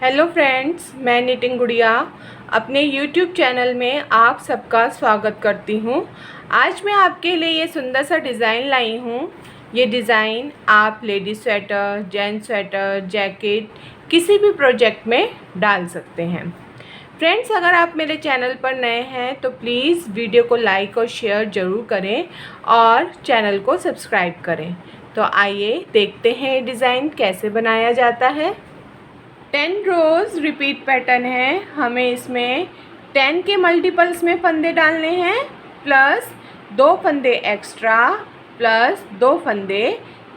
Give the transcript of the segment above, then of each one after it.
Hello friends, मैं नितिन गुड़िया अपने यूट्यूब चैनल में आप सबका स्वागत करती हूँ। आज मैं आपके लिए ये सुंदर सा डिज़ाइन लाई हूँ। ये डिज़ाइन आप ladies sweater, gents sweater, jacket किसी भी प्रोजेक्ट में डाल सकते हैं। फ्रेंड्स, अगर आप मेरे चैनल पर नए हैं तो प्लीज़ वीडियो को लाइक और शेयर ज़रूर करें और चैनल को सब्सक्राइब करें। तो आइए देखते हैं ये डिज़ाइन कैसे बनाया जाता है। 10 रोज़ रिपीट पैटर्न है। हमें इसमें 10 के मल्टीपल्स में फंदे डालने हैं, प्लस 2 फंदे एक्स्ट्रा, प्लस 2 फंदे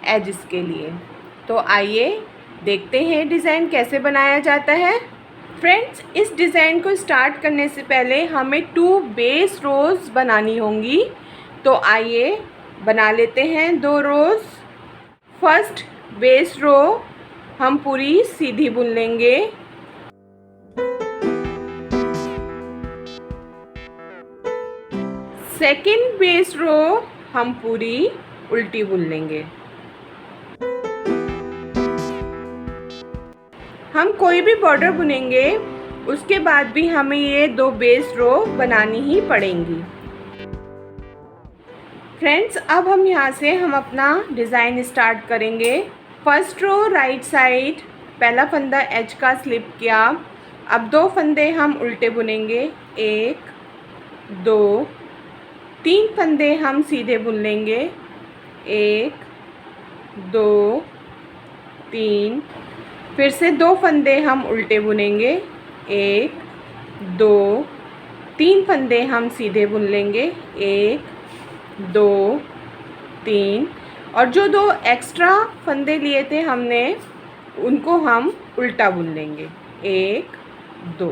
एजिस के लिए। तो आइए देखते हैं डिज़ाइन कैसे बनाया जाता है। फ्रेंड्स, इस डिज़ाइन को स्टार्ट करने से पहले हमें 2 बेस रोज़ बनानी होंगी। तो आइए बना लेते हैं 2 रोज़। फर्स्ट बेस रो हम पूरी सीधी बुन लेंगे। सेकंड बेस रो हम पूरी उल्टी बुन लेंगे। हम कोई भी बॉर्डर बुनेंगे उसके बाद भी हमें ये 2 बेस रो बनानी ही पड़ेंगी। फ्रेंड्स, अब हम यहाँ से अपना डिज़ाइन स्टार्ट करेंगे। फर्स्ट रो राइट साइड, पहला फंदा एज का स्लिप किया। अब 2 फंदे हम उल्टे बुनेंगे, 1 2 3 फंदे हम सीधे बुन लेंगे, 1 2 3। फिर से 2 फंदे हम उल्टे बुनेंगे, 1 2 3 फंदे हम सीधे बुन लेंगे, 1 2 3। और जो 2 एक्स्ट्रा फंदे लिए थे हमने उनको हम उल्टा बुन लेंगे, 1 2।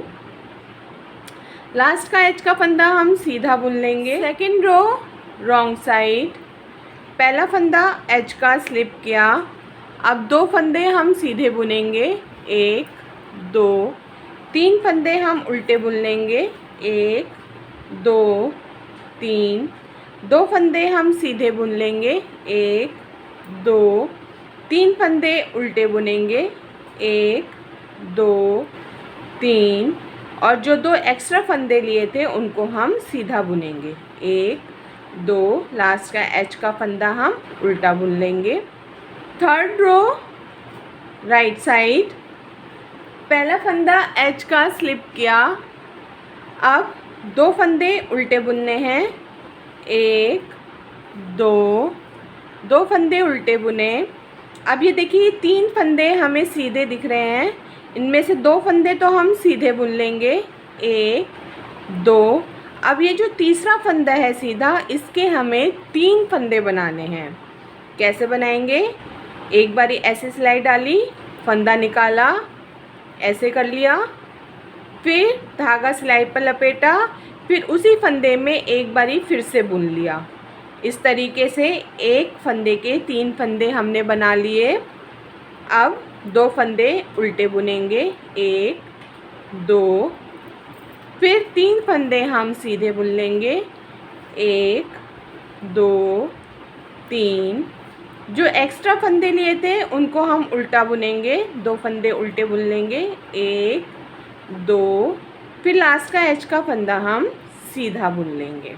लास्ट का एज का फंदा हम सीधा बुन लेंगे। सेकंड रो रॉन्ग साइड, पहला फंदा एज का स्लिप किया। अब 2 फंदे हम सीधे बुनेंगे, 1 2 3 फंदे हम उल्टे बुन लेंगे, 1 2 3। 2 फंदे हम सीधे बुन लेंगे, 1 2 3 फंदे उल्टे बुनेंगे, 1 2 3। और जो 2 एक्स्ट्रा फंदे लिए थे उनको हम सीधा बुनेंगे, 1 2। लास्ट का एच का फंदा हम उल्टा बुन लेंगे। थर्ड रो राइट साइड, पहला फंदा एच का स्लिप किया। अब 2 फंदे उल्टे बुनने हैं, 1 2 फंदे उल्टे बुने। अब ये देखिए 3 फंदे हमें सीधे दिख रहे हैं, इनमें से 2 फंदे तो हम सीधे बुन लेंगे, 1 2। अब ये जो तीसरा फंदा है सीधा, इसके हमें 3 फंदे बनाने हैं। कैसे बनाएंगे? एक बारी ऐसे सिलाई डाली, फंदा निकाला, ऐसे कर लिया, फिर धागा सिलाई पर लपेटा, फिर उसी फंदे में एक बारी फिर से बुन लिया। इस तरीके से एक फंदे के 3 फंदे हमने बना लिए। अब 2 फंदे उल्टे बुनेंगे, 1 2। फिर 3 फंदे हम सीधे बुन लेंगे, 1 2 3। जो एक्स्ट्रा फंदे लिए थे उनको हम उल्टा बुनेंगे, 2 फंदे उल्टे बुन लेंगे, 1 2। फिर लास्ट का एच का फंदा हम सीधा बुन लेंगे।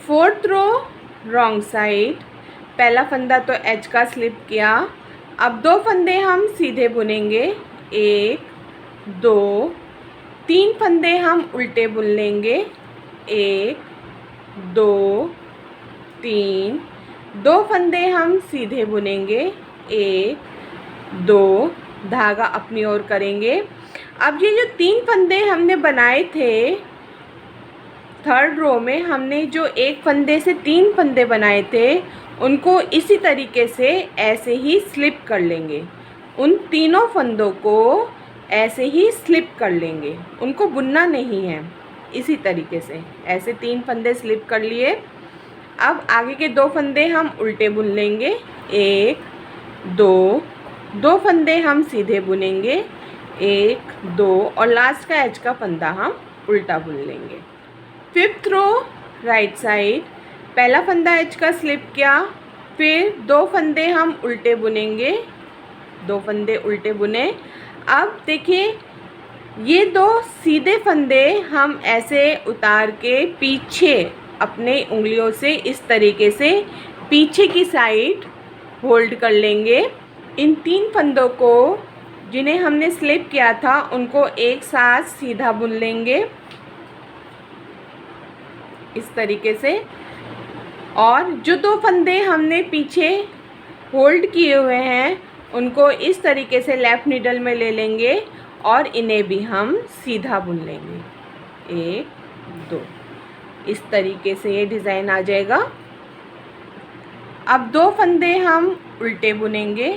फोर्थ रो रॉन्ग साइड, पहला फंदा तो एच का स्लिप किया। अब 2 फंदे हम सीधे बुनेंगे, 1 2। 3 फंदे हम उल्टे बुन लेंगे, 1 2 3। 2 फंदे हम सीधे बुनेंगे, 1 2। धागा अपनी ओर करेंगे। अब ये जो 3 फंदे हमने बनाए थे थर्ड रो में, हमने जो एक फंदे से 3 फंदे बनाए थे उनको इसी तरीके से ऐसे ही स्लिप कर लेंगे। उन तीनों फंदों को ऐसे ही स्लिप कर लेंगे, उनको बुनना नहीं है। इसी तरीके से ऐसे 3 फंदे स्लिप कर लिए। अब आगे के 2 फंदे हम उल्टे बुन लेंगे, 1 2 फंदे हम सीधे बुनेंगे, 1 2। और लास्ट का एज का फंदा हम उल्टा बुन लेंगे। फिफ्थ रो राइट साइड, पहला फंदा एच का स्लिप किया, फिर 2 फंदे हम उल्टे बुनेंगे, 2 फंदे उल्टे बुने। अब देखिए ये 2 सीधे फंदे हम ऐसे उतार के पीछे अपने उंगलियों से इस तरीके से पीछे की साइड होल्ड कर लेंगे। इन 3 फंदों को जिन्हें हमने स्लिप किया था उनको एक साथ सीधा बुन लेंगे इस तरीके से। और जो 2 फंदे हमने पीछे होल्ड किए हुए हैं उनको इस तरीके से लेफ़्ट नीडल में ले लेंगे और इन्हें भी हम सीधा बुन लेंगे। 1 2 इस तरीके से ये डिज़ाइन आ जाएगा। अब 2 फंदे हम उल्टे बुनेंगे।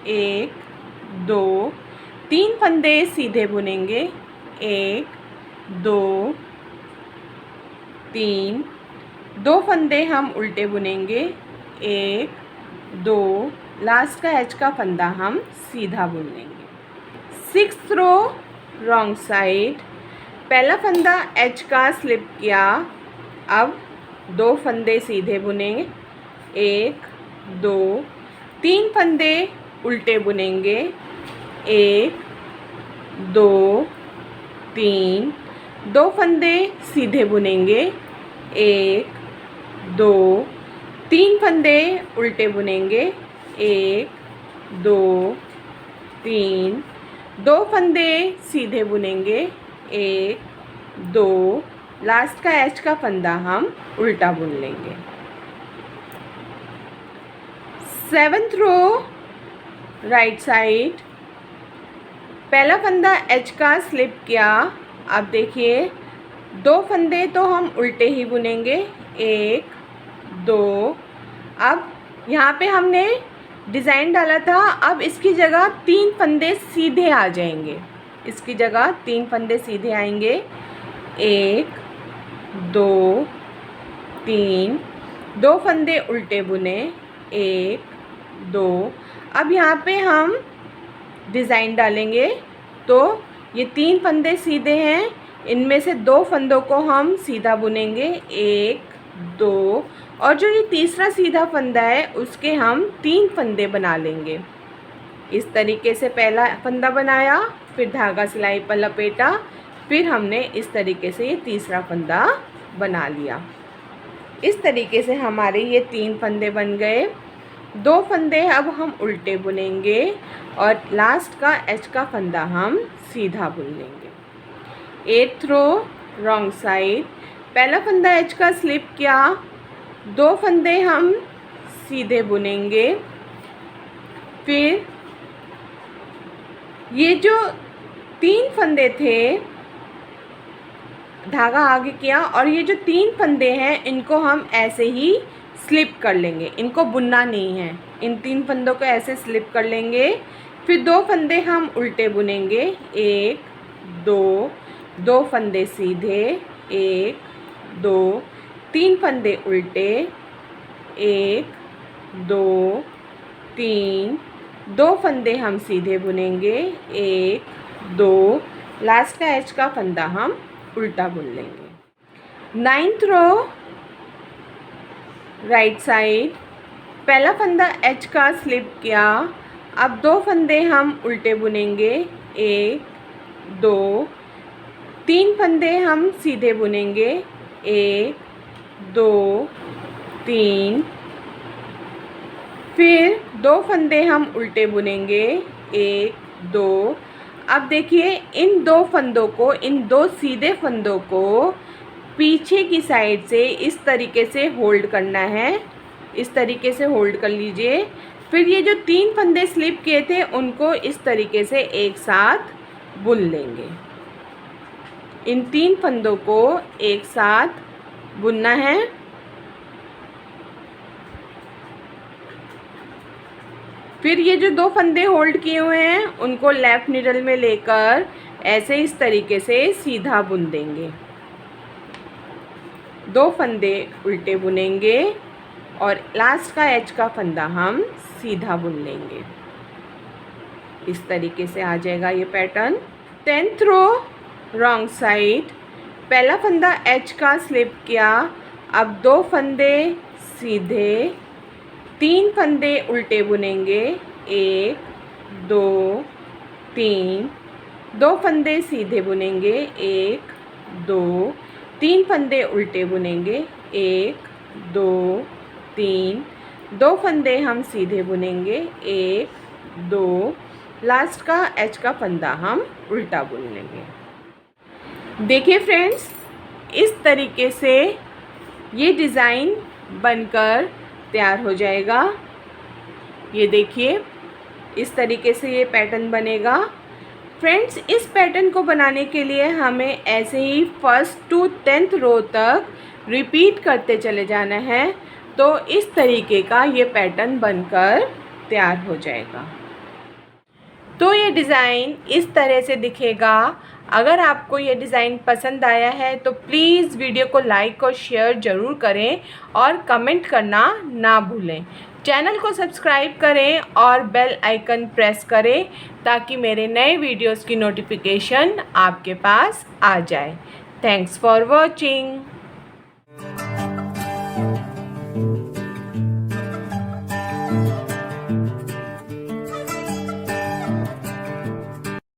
1 2 3 फंदे सीधे बुनेंगे। 1 2 3 2 फंदे हम उल्टे बुनेंगे। 1 2 लास्ट का एज का फंदा हम सीधा बुन लेंगे। 6th रो रॉन्ग साइड, पहला फंदा एच का स्लिप किया। अब 2 फंदे सीधे बुनेंगे। 1 2 3 फंदे उल्टे बुनेंगे। 1 2 3 2 फंदे सीधे बुनेंगे। 1 2 3 फंदे उल्टे बुनेंगे। 1 2 3 2 फंदे सीधे बुनेंगे। 1 2 लास्ट का एच का फंदा हम उल्टा बुन लेंगे। 7th रो राइट साइड, पहला फंदा एच का स्लिप किया। अब देखिए 2 फंदे तो हम उल्टे ही बुनेंगे। 1 2 अब यहाँ पे हमने डिज़ाइन डाला था, अब इसकी जगह 3 फंदे सीधे आ जाएंगे। इसकी जगह 3 फंदे सीधे आएंगे। 1 2 3 2 फंदे उल्टे बुने। 1 2 अब यहाँ पे हम डिज़ाइन डालेंगे तो ये 3 फंदे सीधे हैं, इनमें से 2 फंदों को हम सीधा बुनेंगे। 1 2 और जो ये तीसरा सीधा फंदा है उसके हम 3 फंदे बना लेंगे। इस तरीके से पहला फंदा बनाया, फिर धागा सिलाई पर लपेटा, फिर हमने इस तरीके से ये तीसरा फंदा बना लिया। इस तरीके से हमारे ये 3 फंदे बन गए। 2 फंदे अब हम उल्टे बुनेंगे और लास्ट का एच का फंदा हम सीधा बुन लेंगे। 8th रो रॉन्ग साइड, पहला फंदा एच का स्लिप किया। 2 फंदे हम सीधे बुनेंगे। फिर ये जो 3 फंदे थे धागा आगे किया और ये जो 3 फंदे हैं इनको हम ऐसे ही स्लिप कर लेंगे, इनको बुनना नहीं है। इन 3 फंदों को ऐसे स्लिप कर लेंगे। फिर 2 फंदे हम उल्टे बुनेंगे। 1 2 2 फंदे सीधे। 1 2 3 फंदे उल्टे। 1 2 3 2 फंदे हम सीधे बुनेंगे। 1 2 लास्ट का एच का फंदा हम उल्टा बुन लेंगे। 9th रो राइट साइड, पहला फंदा एच का स्लिप किया। अब 2 फंदे हम उल्टे बुनेंगे। 1 2 3 फंदे हम सीधे बुनेंगे। 1 2 3 फिर 2 फंदे हम उल्टे बुनेंगे। 1 2 अब देखिए इन 2 फंदों को, इन 2 सीधे फंदों को पीछे की साइड से इस तरीके से होल्ड करना है। इस तरीके से होल्ड कर लीजिए। फिर ये जो 3 फंदे स्लिप किए थे उनको इस तरीके से एक साथ बुन लेंगे। इन 3 फंदों को एक साथ बुनना है। फिर ये जो 2 फंदे होल्ड किए हुए हैं उनको लेफ़्ट नीडल में लेकर ऐसे इस तरीके से सीधा बुन देंगे। 2 फंदे उल्टे बुनेंगे और लास्ट का एच का फंदा हम सीधा बुन लेंगे। इस तरीके से आ जाएगा ये पैटर्न। 10th रो रॉन्ग साइड, पहला फंदा एच का स्लिप किया। अब 2 फंदे सीधे, 3 फंदे उल्टे बुनेंगे। 1 2 3 2 फंदे सीधे बुनेंगे, 1 2 3 फंदे उल्टे बुनेंगे, 1 2 3 2 फंदे हम सीधे बुनेंगे, 1 2 लास्ट का एच का फंदा हम उल्टा बुन लेंगे। देखिए फ्रेंड्स, इस तरीके से ये डिज़ाइन बनकर तैयार हो जाएगा। ये देखिए, इस तरीके से ये पैटर्न बनेगा। फ्रेंड्स, इस पैटर्न को बनाने के लिए हमें ऐसे ही फर्स्ट टू 10th रो तक रिपीट करते चले जाना है, तो इस तरीके का ये पैटर्न बनकर तैयार हो जाएगा। तो ये डिज़ाइन इस तरह से दिखेगा। अगर आपको ये डिज़ाइन पसंद आया है तो प्लीज़ वीडियो को लाइक और शेयर ज़रूर करें और कमेंट करना ना भूलें। चैनल को सब्सक्राइब करें और बेल आइकन प्रेस करें ताकि मेरे नए वीडियोस की नोटिफिकेशन आपके पास आ जाए। Thanks for watching.